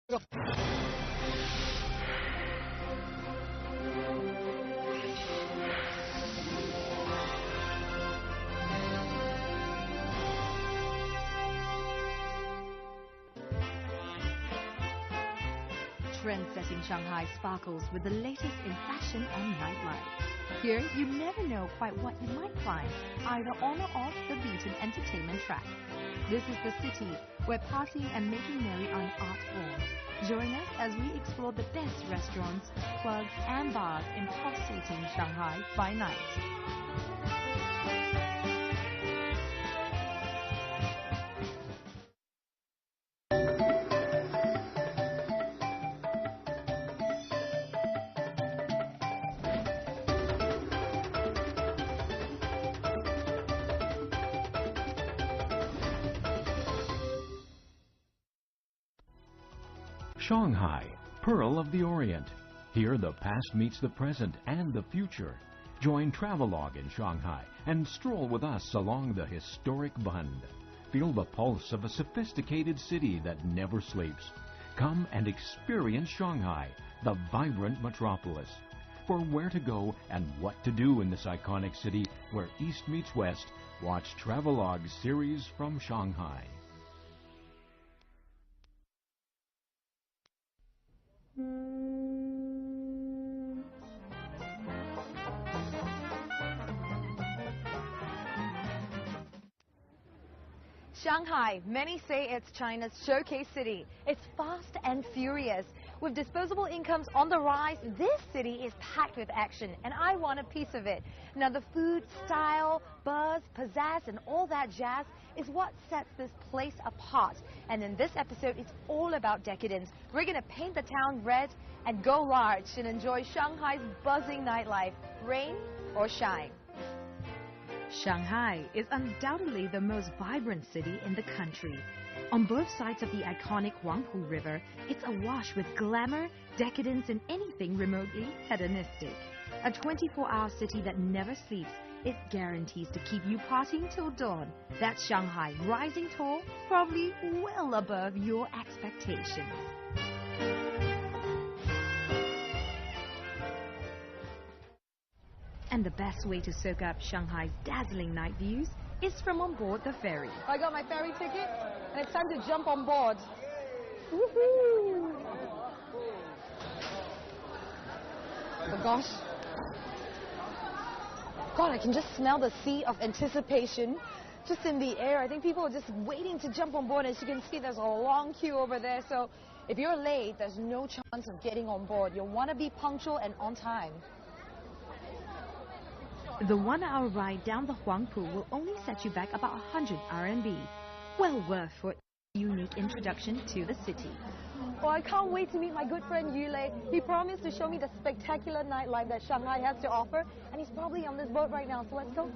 Go. Trend-setting Shanghai sparkles with the latest in fashion and nightlife. Here, you never know quite what you might find, either on or off the beaten entertainment track. This is the city where partying and making merry are an art form. Join us as we explore the best restaurants, clubs and bars in pulsating Shanghai by night. Shanghai, Pearl of the Orient. Here the past meets the present and the future. Join Travelogue in Shanghai and stroll with us along the historic Bund. Feel the pulse of a sophisticated city that never sleeps. Come and experience Shanghai, the vibrant metropolis. For where to go and what to do in this iconic city where East meets West, watch Travelogue series from Shanghai. Shanghai, many say it's China's showcase city. It's fast and furious. With disposable incomes on the rise, this city is packed with action, and I want a piece of it. Now, the food, style, buzz, pizzazz, and all that jazz is what sets this place apart. And in this episode, it's all about decadence. We're going to paint the town red and go large and enjoy Shanghai's buzzing nightlife, rain or shine. Shanghai is undoubtedly the most vibrant city in the country. On both sides of the iconic Huangpu River, it's awash with glamour, decadence, and anything remotely hedonistic. A 24-hour city that never sleeps, it guarantees to keep you partying till dawn. That's Shanghai, rising tall, probably well above your expectations. And the best way to soak up Shanghai's dazzling night views is from on board the ferry. I got my ferry ticket, and it's time to jump on board. Woohoo! Oh gosh. God, I can just smell the sea of anticipation just in the air. I think people are just waiting to jump on board. As you can see, there's a long queue over there. So if you're late, there's no chance of getting on board. You'll want to be punctual and on time. The 1-hour ride down the Huangpu will only set you back about 100 RMB. Well worth for a unique introduction to the city. Oh, I can't wait to meet my good friend Yulei. He promised to show me the spectacular nightlife that Shanghai has to offer, and he's probably on this boat right now, so let's go.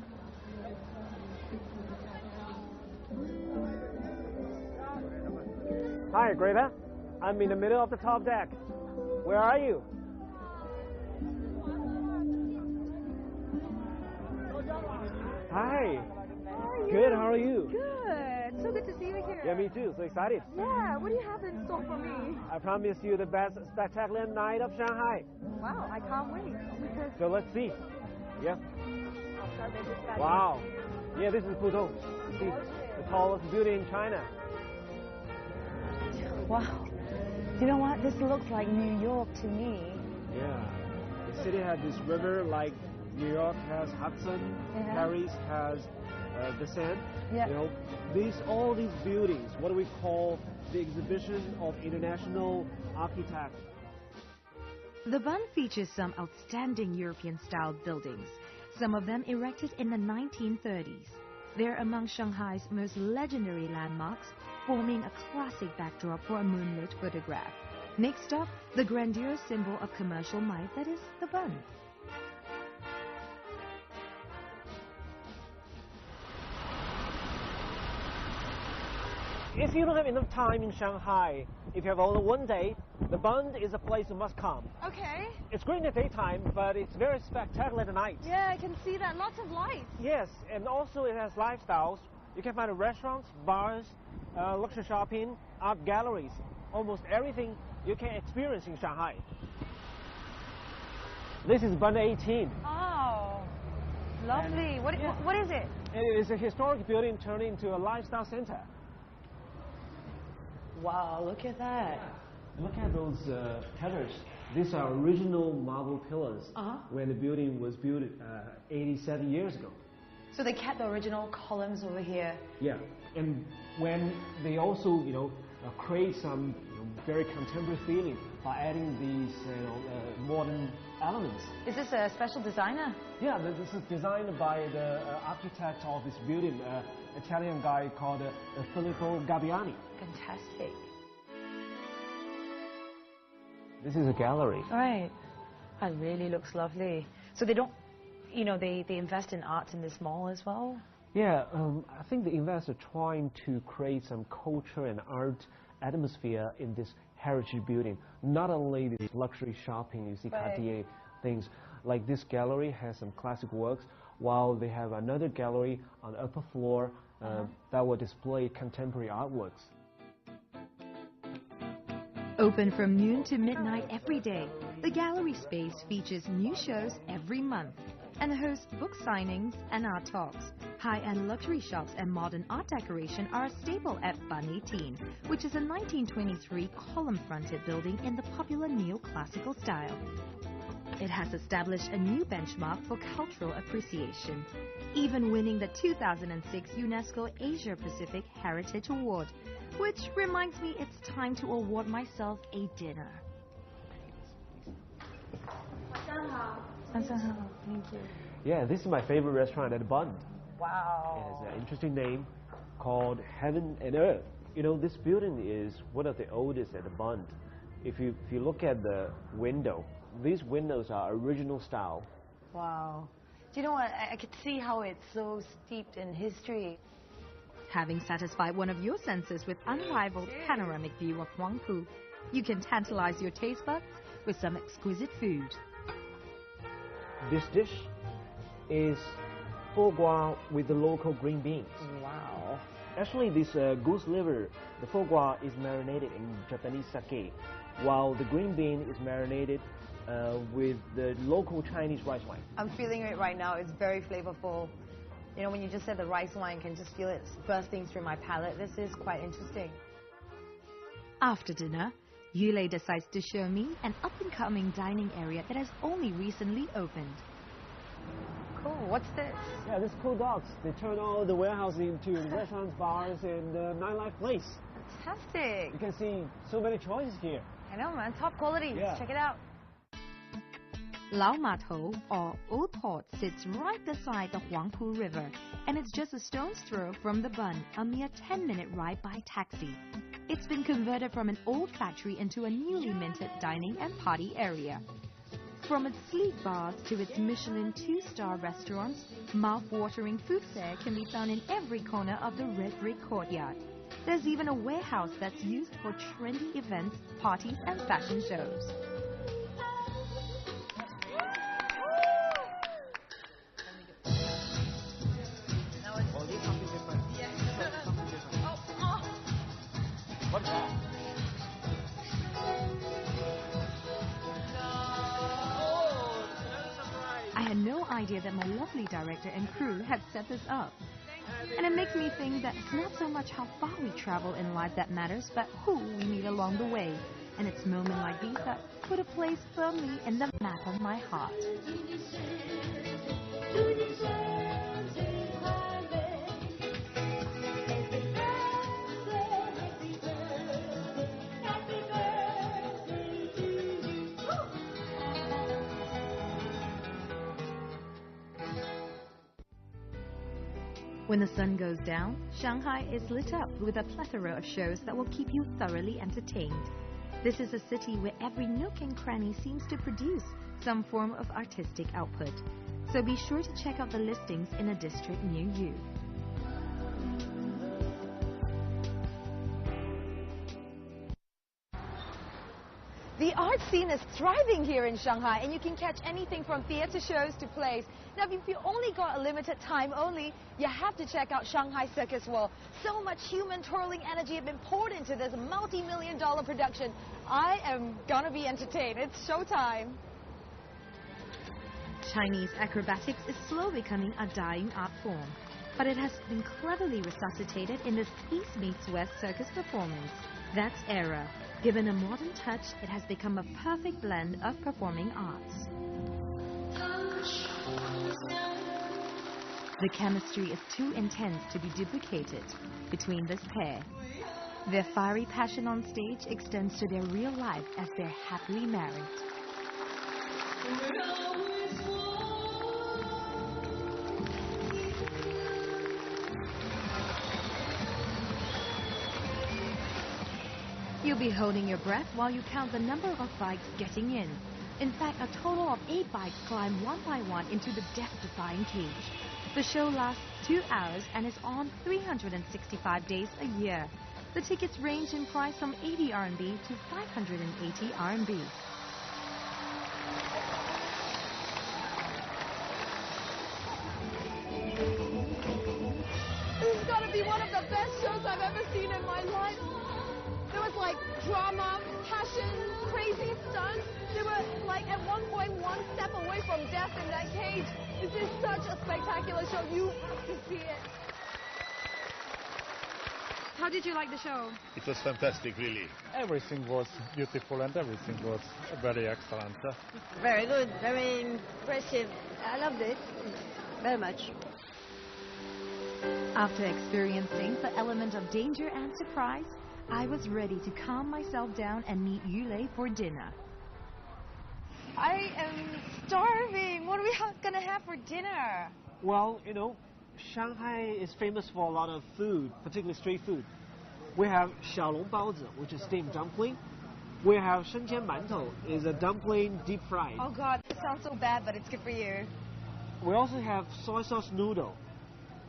Hi, Greta. I'm in the middle of the top deck. Where are you? Hi. Good, how are you? Good. So good to see you here. Yeah, me too. So excited. Yeah, what do you have in store for me? I promise you the best spectacular night of Shanghai. Wow, I can't wait. So let's see. Yeah. I'll start with this guy. Wow. Yeah, this is Pudong. See, the tallest building in China. Wow. You know what? This looks like New York to me. Yeah. The city has this river like New York has Hudson, Paris has the Seine. Yeah. You know, all these buildings, what we call the exhibition of international architects. The Bund features some outstanding European-style buildings, some of them erected in the 1930s. They're among Shanghai's most legendary landmarks, forming a classic backdrop for a moonlit photograph. Next up, the grandiose symbol of commercial might that is the Bund. If you don't have enough time in Shanghai, if you have only one day, the Bund is a place you must come. Okay. It's great in the daytime, but it's very spectacular at night. Yeah, I can see that. Lots of lights. Yes, and also it has lifestyles. You can find restaurants, bars, luxury shopping, art galleries. almost everything you can experience in Shanghai. This is Bund 18. Oh, lovely. What is it? It is a historic building turned into a lifestyle center. Wow, look at that. Yeah. Look at those pillars. These are original marble pillars when the building was built 87 years ago. So they kept the original columns over here. Yeah, and when they also, create some very contemporary feeling by adding these, modern elements. Is this a special designer? Yeah, this is designed by the architect of this building, Italian guy called Filippo Gabbiani. Fantastic. This is a gallery. Right. It really looks lovely. So they don't, they invest in arts in this mall as well? Yeah, I think the investors are trying to create some culture and art atmosphere in this heritage building. Not only this luxury shopping, you see Cartier things, like this gallery has some classic works, while they have another gallery on the upper floor that will display contemporary artworks. Open from noon to midnight every day, the gallery space features new shows every month and hosts book signings and art talks. High-end luxury shops and modern art decoration are a staple at Bund 18, which is a 1923 column-fronted building in the popular neoclassical style. It has established a new benchmark for cultural appreciation, even winning the 2006 UNESCO Asia Pacific Heritage Award, which reminds me it's time to award myself a dinner. Thank you. Yeah, this is my favorite restaurant at Bund. Wow. It has an interesting name called Heaven and Earth. This building is one of the oldest at the Bund. If you look at the window, these windows are original style. Wow. Do you know what? I could see how it's so steeped in history. Having satisfied one of your senses with unrivaled panoramic view of Huangpu, you can tantalize your taste buds with some exquisite food. This dish is foie gras with the local green beans. Wow. Actually, this goose liver, the foie gras is marinated in Japanese sake, while the green bean is marinated with the local Chinese rice wine. I'm feeling it right now. It's very flavorful. When you just said the rice wine, I can just feel it bursting through my palate. This is quite interesting. After dinner, Ylai decides to show me an up-and-coming dining area that has only recently opened. Cool. What's this? Yeah, this cool dogs. They turn all the warehousing into restaurants, bars, and nightlife place. Fantastic. You can see so many choices here. I know, man. Top quality. Yeah. Check it out. Lao Ma Tou, or Old Port, sits right beside the Huangpu River, and it's just a stone's throw from the Bund, a mere 10-minute ride by taxi. It's been converted from an old factory into a newly minted dining and party area. From its sleek bars to its Michelin 2-star restaurants, mouth-watering food fare can be found in every corner of the Red Brick Courtyard. There's even a warehouse that's used for trendy events, parties, and fashion shows. I had no idea that my lovely director and crew had set this up. And it makes me think that it's not so much how far we travel in life that matters, but who we meet along the way. And it's moments like these that put a place firmly in the map of my heart. When the sun goes down, Shanghai is lit up with a plethora of shows that will keep you thoroughly entertained. This is a city where every nook and cranny seems to produce some form of artistic output. So be sure to check out the listings in a district near you. The art scene is thriving here in Shanghai, and you can catch anything from theater shows to plays. Now, if you only got a limited time only, you have to check out Shanghai Circus World. So much human twirling energy have been poured into this multi-million-dollar production. I am gonna be entertained. It's showtime. Chinese acrobatics is slowly becoming a dying art form, but it has been cleverly resuscitated in this East meets West circus performance. That's era. Given a modern touch, it has become a perfect blend of performing arts. The chemistry is too intense to be duplicated between this pair. Their fiery passion on stage extends to their real life as they're happily married. You'll be holding your breath while you count the number of bikes getting in. In fact, a total of 8 bikes climb one by one into the death-defying cage. The show lasts 2 hours and is on 365 days a year. The tickets range in price from 80 RMB to 580 RMB. This has got to be one of the best shows I've ever seen in my life. There was like drama, passion, crazy stunts. They were like at one point one step away from death in that cage. This is such a spectacular show. You have to see it. How did you like the show? It was fantastic, really. Everything was beautiful and everything was very excellent. Very good, very impressive. I loved it very much. After experiencing the element of danger and surprise, I was ready to calm myself down and meet Yulei for dinner. I am starving. What are we gonna have for dinner? Well, you know, Shanghai is famous for a lot of food, particularly street food. We have xiaolongbaozi, which is steamed dumpling. We have shengjianmantou, is a dumpling deep fried. Oh God, this sounds so bad, but it's good for you. We also have soy sauce noodle.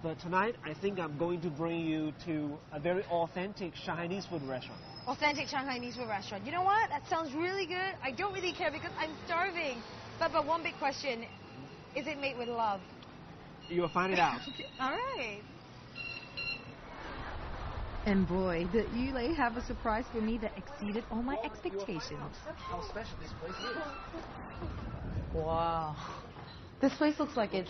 But tonight, I think I'm going to bring you to a very authentic Shanghainese food restaurant. Authentic Shanghainese food restaurant. You know what? That sounds really good. I don't really care because I'm starving. But one big question, is it made with love? You'll find it out. All right. And boy, did Yulei have a surprise for me that exceeded all my expectations. How special this place is. Wow. This place looks like it's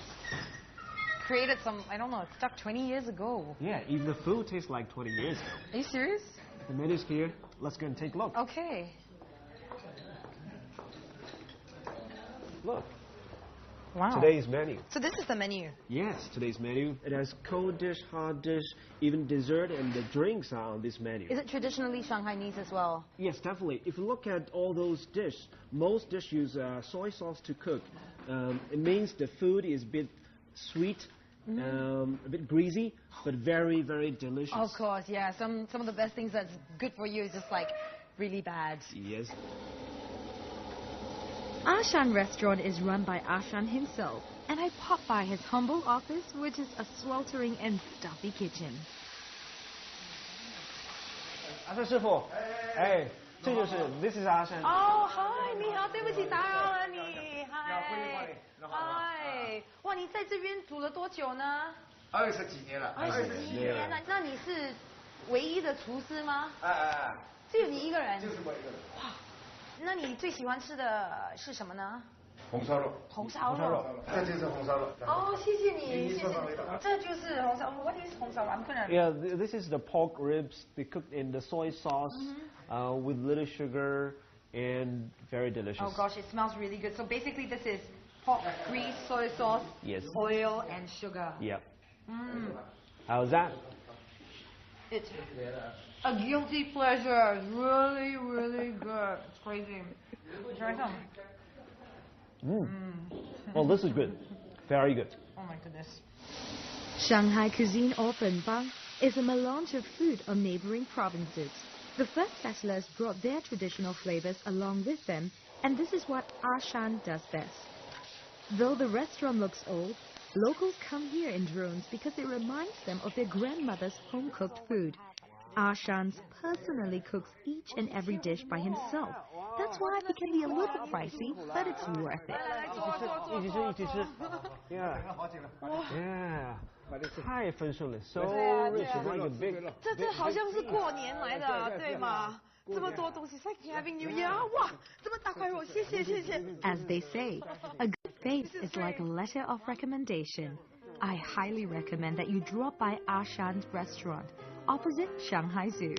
created some, I don't know, it's stuck 20 years ago. Yeah, even the food tastes like 20 years ago. Are you serious? The menu's here. Let's go and take a look. Okay. Look. Wow. Today's menu. So this is the menu. Yes, today's menu. It has cold dish, hot dish, even dessert, and the drinks are on this menu. Is it traditionally Shanghainese as well? Yes, definitely. If you look at all those dishes, most dishes use soy sauce to cook. It means the food is a bit sweet, a bit greasy, but very, very delicious. Of course, yeah. Some of the best things that's good for you is just like really bad. Yes. Shan restaurant is run by Shan himself, and I popped by his humble office, which is a sweltering and stuffy kitchen. 阿山师傅，哎，这就是 This is 阿山。哦，嗨，你好，对不起打扰了你，嗨，嗨，哇，你在这边煮了多久呢20几年了。 20几年了，那你是唯一的厨师吗？只有你一个人？就是我一个人。哇，那你最喜欢吃的是什么呢？红烧肉。红烧肉。这就是红烧肉。哦，谢谢你，谢谢。这就是红烧肉。What is 红烧肉？I'm gonna. Yeah, this is the pork ribs. They cooked in the soy sauce with little sugar and very delicious. Oh gosh, it smells really good. So basically, this is pork grease, soy sauce, Yes. oil, and sugar. Yeah. How's that? It's a guilty pleasure. It's really, really good. It's crazy. Try some. Well, this is good. Very good. Oh my goodness. Shanghai cuisine, or Benbang, is a melange of food of neighboring provinces. The first settlers brought their traditional flavors along with them, and this is what Shan does best. Though the restaurant looks old, locals come here in droves because it reminds them of their grandmother's home-cooked food. Shans personally cooks each and every dish by himself. That's why it can be a little pricey, but it's worth it. 一起吃，一起吃。Yeah. Yeah. 太丰盛了 ，so rich, like a big. 这好像是过年来的，对吗？这么多东西 ，it's like having New Year， 哇，这么大块肉，谢谢谢谢。As they say, a good face is like a letter of recommendation. I highly recommend that you drop by Shan's restaurant opposite Shanghai Zoo.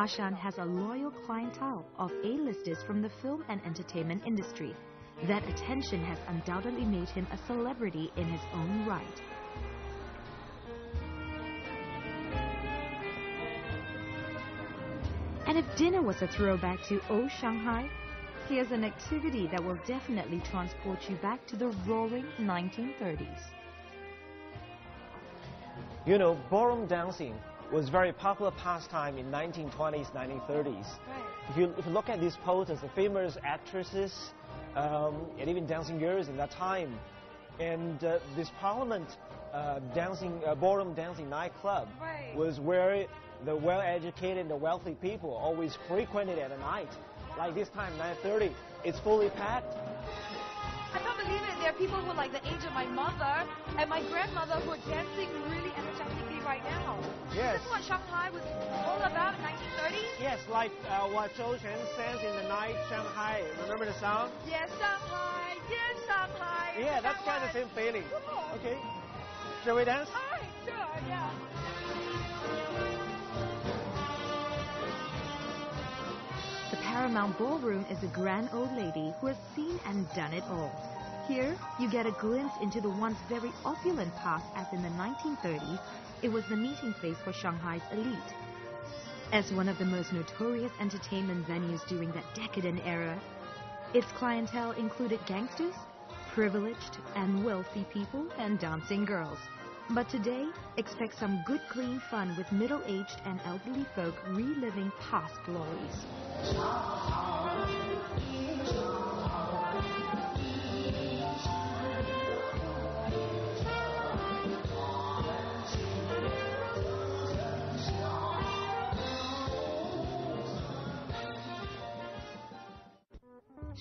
Shan has a loyal clientele of A-listers from the film and entertainment industry. That attention has undoubtedly made him a celebrity in his own right. And if dinner was a throwback to old Shanghai, here's an activity that will definitely transport you back to the roaring 1930s. You know, ballroom dancing was very popular pastime in 1920s, 1930s. Right. If you look at these posters, the famous actresses and even dancing girls in that time, and this Parliament ballroom dancing nightclub was where the well-educated and the wealthy people always frequented at night. Like this time, 9:30, it's fully packed. I can't believe it. There are people who are like the age of my mother and my grandmother who are dancing really energetically right now. Yes. This is what Shanghai was all about in 1930s? Yes, like what Zhou Quan says in the night Shanghai. Remember the song? Yes, Shanghai. Yes, Shanghai. Yeah, that's kind of the same feeling. Okay. Shall we dance? All right, sure, yeah. The Paramount Ballroom is a grand old lady who has seen and done it all. Here, you get a glimpse into the once very opulent past, as in the 1930s, it was the meeting place for Shanghai's elite. As one of the most notorious entertainment venues during that decadent era, its clientele included gangsters, privileged and wealthy people, and dancing girls. But today, expect some good clean fun with middle-aged and elderly folk reliving past glories.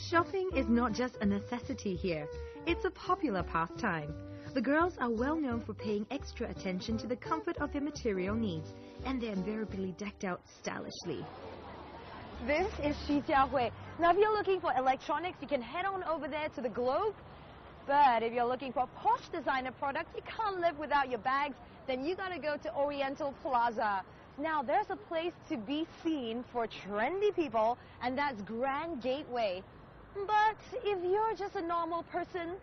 Shopping is not just a necessity here, it's a popular pastime. The girls are well known for paying extra attention to the comfort of their material needs, and they're invariably decked out stylishly. This is Hui. Now, if you're looking for electronics, you can head on over there to the Globe. But if you're looking for posh designer products, you can't live without your bags, then you gotta go to Oriental Plaza. Now, there's a place to be seen for trendy people, and that's Grand Gateway. But if you're just a normal person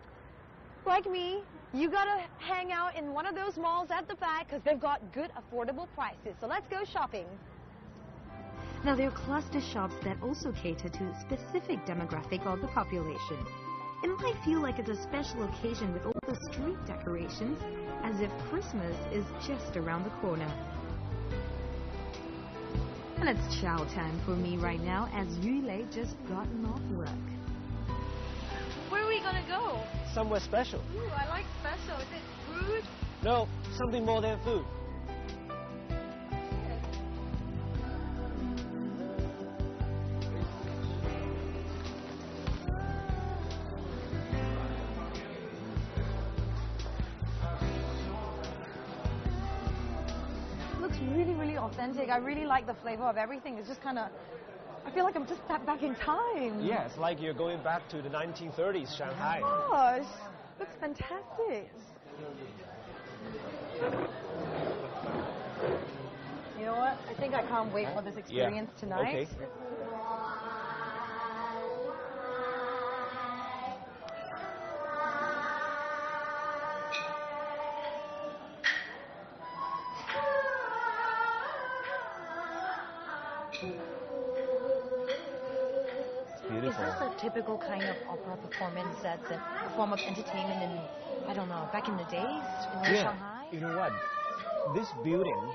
like me, you gotta hang out in one of those malls at the back because they've got good, affordable prices. So let's go shopping. Now, there are cluster shops that also cater to a specific demographic of the population. It might feel like it's a special occasion with all the street decorations, as if Christmas is just around the corner. And it's chow time for me right now, as Yulei just gotten off work. Where are we gonna go? Somewhere special. Ooh, I like special. Is it food? No, something more than food. It looks really, really authentic. I really like the flavor of everything. It's just kind of, I feel like I'm just back in time. Yeah, it's like you're going back to the 1930s Shanghai. Oh my gosh, that's fantastic. You know what? I think I can't wait for this experience tonight. Okay. Is this a typical kind of opera performance that's a form of entertainment in, I don't know, back in the days in Shanghai? You know what? This building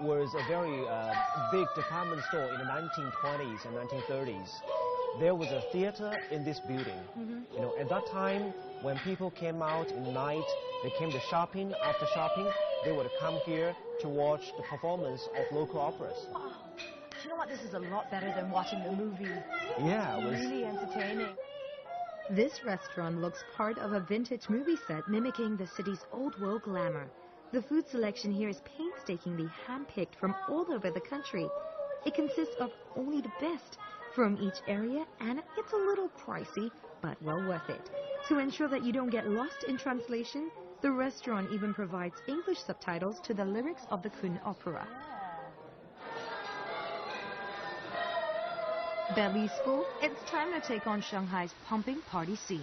was a very big department store in the 1920s and 1930s. There was a theater in this building. You know, at that time, when people came out in the night, they came to shopping. After shopping, they would come here to watch the performance of local operas. Wow. You know what? This is a lot better than watching the movie. Yeah, it was Really entertaining. This restaurant looks part of a vintage movie set mimicking the city's old world glamour. The food selection here is painstakingly handpicked from all over the country. It consists of only the best from each area, and it's a little pricey, but well worth it. To ensure that you don't get lost in translation, the restaurant even provides English subtitles to the lyrics of the Kun opera. Belly's full, it's time to take on Shanghai's pumping party scene.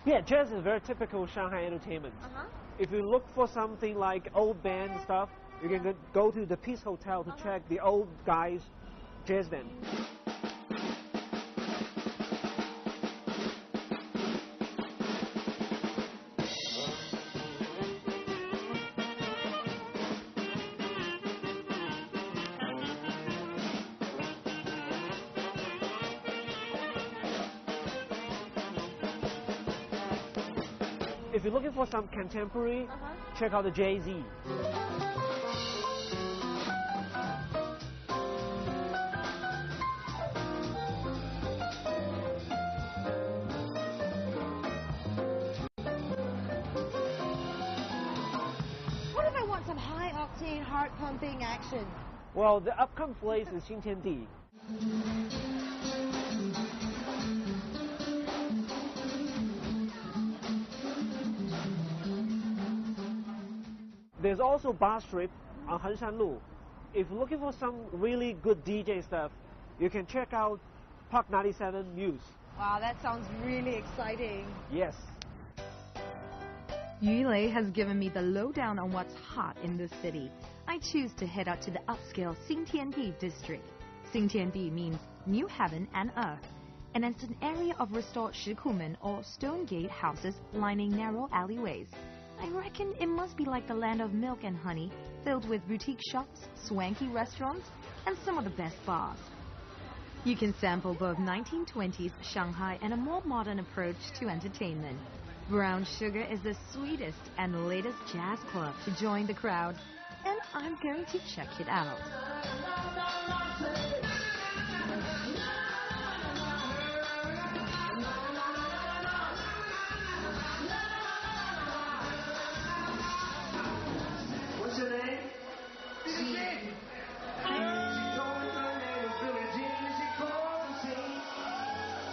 Yeah, jazz is very typical Shanghai entertainment. If you look for something like old band stuff, you can go to the Peace Hotel to check the old guys' jazz band. If you're looking for some contemporary, check out the Jay-Z. What if I want some high-octane, heart-pumping action? Well, the upcoming place is Ⅳ. There's also Bar Strip on Henshanlu. If you're looking for some really good DJ stuff, you can check out Park 97 Muse. Wow, that sounds really exciting. Yes. Yulei has given me the lowdown on what's hot in this city. I choose to head out to the upscale Xingtiandi district. Xingtiandi means new heaven and earth, and it's an area of restored shikumen or stone gate houses lining narrow alleyways. I reckon it must be like the land of milk and honey, filled with boutique shops, swanky restaurants, and some of the best bars. You can sample both 1920s Shanghai and a more modern approach to entertainment. Brown Sugar is the sweetest and latest jazz club to join the crowd, and I'm going to check it out. What's your name?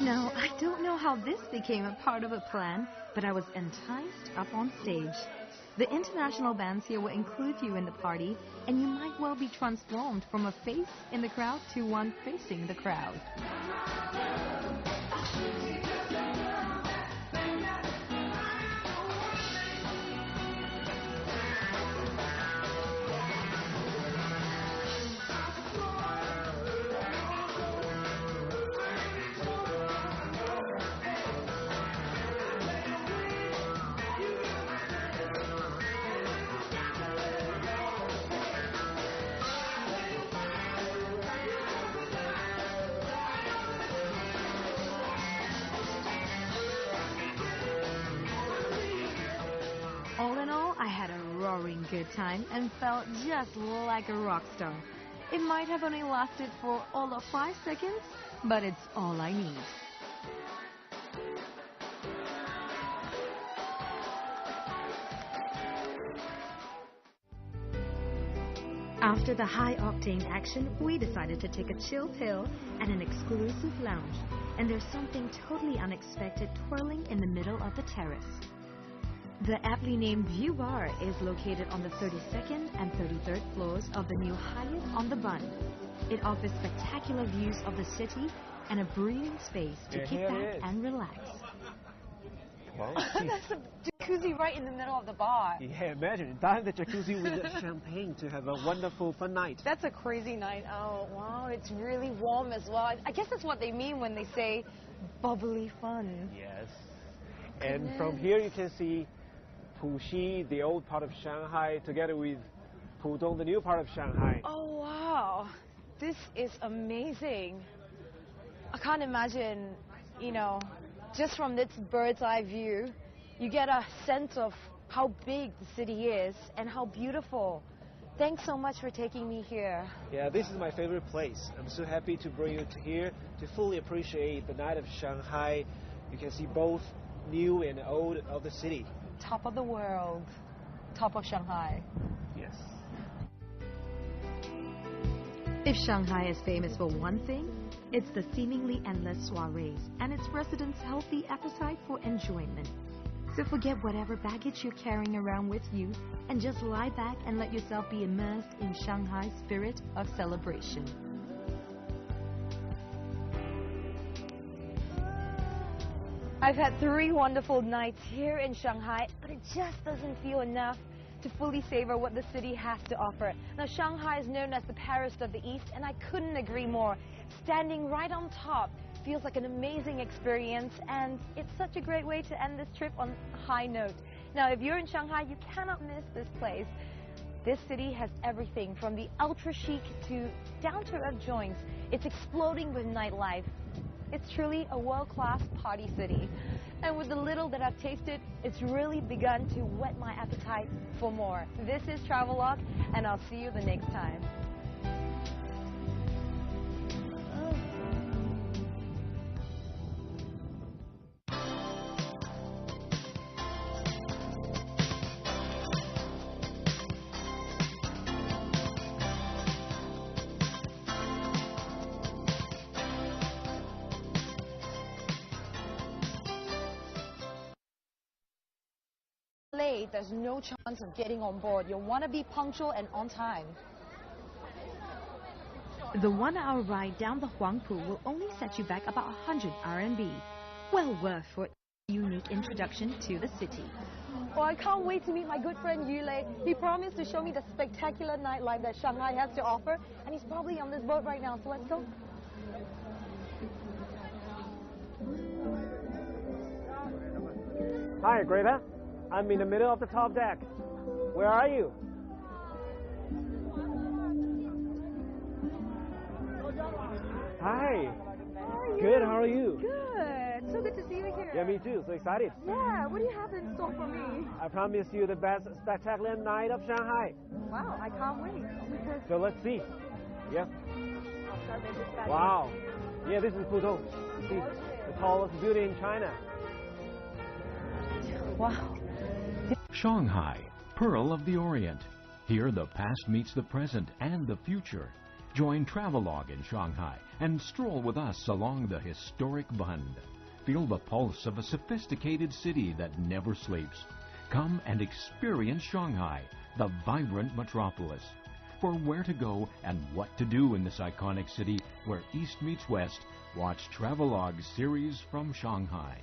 Now, I don't know how this became a part of a plan, but I was enticed up on stage. The international bands here will include you in the party, and you might well be transformed from a face in the crowd to one facing the crowd. All in all, I had a roaring good time and felt just like a rock star. It might have only lasted for all of 5 seconds, but it's all I need. After the high-octane action, we decided to take a chill pill at an exclusive lounge, and there's something totally unexpected twirling in the middle of the terrace. The aptly named View Bar is located on the 32nd and 33rd floors of the new Hyatt on the Bund. It offers spectacular views of the city and a breathing space to kick back and relax. Wow. That's a jacuzzi right in the middle of the bar. Yeah, imagine dive the jacuzzi with the champagne to have a wonderful fun night. That's a crazy night out. Wow, it's really warm as well. I guess that's what they mean when they say bubbly fun. Yes. And from here you can see Puxi, the old part of Shanghai, together with Pudong, the new part of Shanghai. Oh, wow. This is amazing. I can't imagine, you know, just from this bird's eye view, you get a sense of how big the city is and how beautiful. Thanks so much for taking me here. Yeah, this is my favorite place. I'm so happy to bring you to here to fully appreciate the night of Shanghai. You can see both new and old of the city. Top of the world, top of Shanghai. Yes. If Shanghai is famous for one thing, it's the seemingly endless soirees and its residents' healthy appetite for enjoyment. So forget whatever baggage you're carrying around with you and just lie back and let yourself be immersed in Shanghai's spirit of celebration. I've had 3 wonderful nights here in Shanghai, but it just doesn't feel enough to fully savor what the city has to offer. Now, Shanghai is known as the Paris of the East, and I couldn't agree more. Standing right on top feels like an amazing experience, and it's such a great way to end this trip on a high note. Now, if you're in Shanghai, you cannot miss this place. This city has everything from the ultra-chic to down-to-earth joints. It's exploding with nightlife. It's truly a world-class party city. And with the little that I've tasted, it's really begun to whet my appetite for more. This is Travelogue, and I'll see you the next time. Late, there's no chance of getting on board. You'll want to be punctual and on time. The 1-hour ride down the Huangpu will only set you back about 100 RMB. Well worth for a unique introduction to the city. Well, I can't wait to meet my good friend Yu. He promised to show me the spectacular nightlife that Shanghai has to offer, and he's probably on this boat right now, so let's go. Hi, Greta. I'm in the middle of the top deck. Where are you? Hi. Good, how are you? Good. So good to see you here. Yeah, me too. So excited. Yeah, what do you have in store for me? I promise you the best spectacular night of Shanghai. Wow, I can't wait. So let's see. Yeah. I'll start with this guy. Wow. Yeah, this is Pudong. See, the tallest building in China. Wow. Shanghai, Pearl of the Orient. Here the past meets the present and the future. Join Travelogue in Shanghai and stroll with us along the historic Bund. Feel the pulse of a sophisticated city that never sleeps. Come and experience Shanghai, the vibrant metropolis. For where to go and what to do in this iconic city where East meets West, watch Travelogue's series from Shanghai.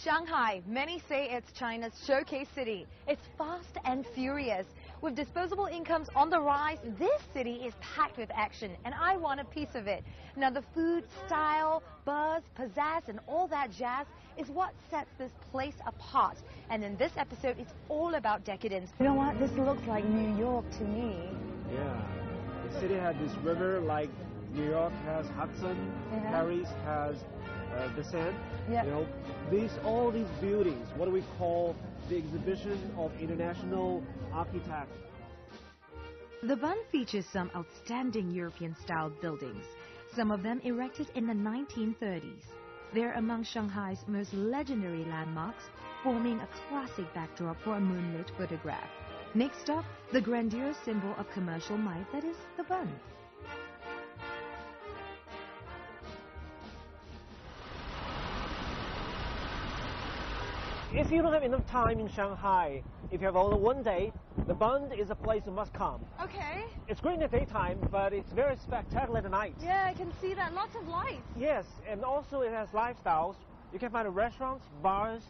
Shanghai, many say it's China's showcase city. It's fast and furious. With disposable incomes on the rise, this city is packed with action, and I want a piece of it. Now, the food, style, buzz, pizzazz, and all that jazz is what sets this place apart. And in this episode, it's all about decadence. You know what? This looks like New York to me. Yeah. The city has this river like New York has Hudson, Paris has the Seine. Yeah. You know, all these buildings, what do we call the exhibition of international architects? The Bund features some outstanding European-style buildings, some of them erected in the 1930s. They're among Shanghai's most legendary landmarks, forming a classic backdrop for a moonlit photograph. Next up, the grandeur symbol of commercial might that is the Bund. If you don't have enough time in Shanghai, if you have only one day, the Bund is a place you must come. Okay. It's great in the daytime, but it's very spectacular at night. Yeah, I can see that. Lots of lights. Yes, and also it has lifestyles. You can find restaurants, bars,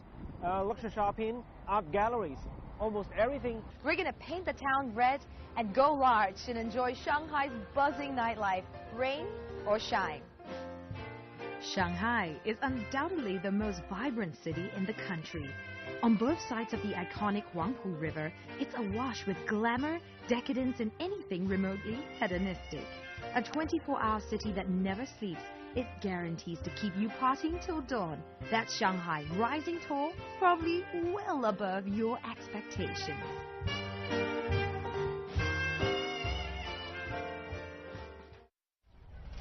luxury shopping, art galleries, almost everything. We're going to paint the town red and go large and enjoy Shanghai's buzzing nightlife, rain or shine. Shanghai is undoubtedly the most vibrant city in the country. On both sides of the iconic Huangpu River, it's awash with glamour, decadence, and anything remotely hedonistic. A 24-hour city that never sleeps, it guarantees to keep you partying till dawn. That's Shanghai, rising tall, probably well above your expectations.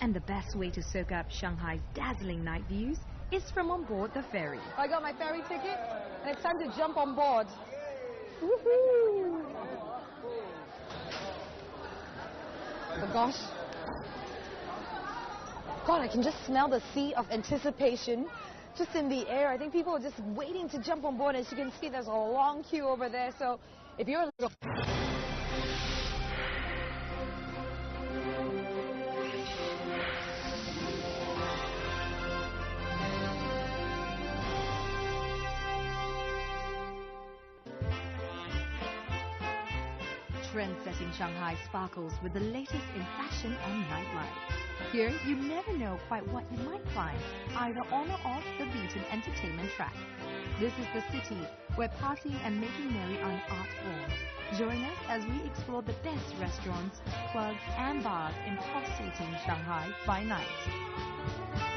And the best way to soak up Shanghai's dazzling night views is from on board the ferry. I got my ferry ticket, and it's time to jump on board. Woohoo! Oh gosh. God, I can just smell the sea of anticipation just in the air. I think people are just waiting to jump on board. As you can see, there's a long queue over there. So if you're a little... Trend-setting Shanghai sparkles with the latest in fashion and nightlife. Here, you never know quite what you might find, either on or off the beaten entertainment track. This is the city where partying and making merry are an art form. Join us as we explore the best restaurants, clubs, and bars in pulsating Shanghai by night.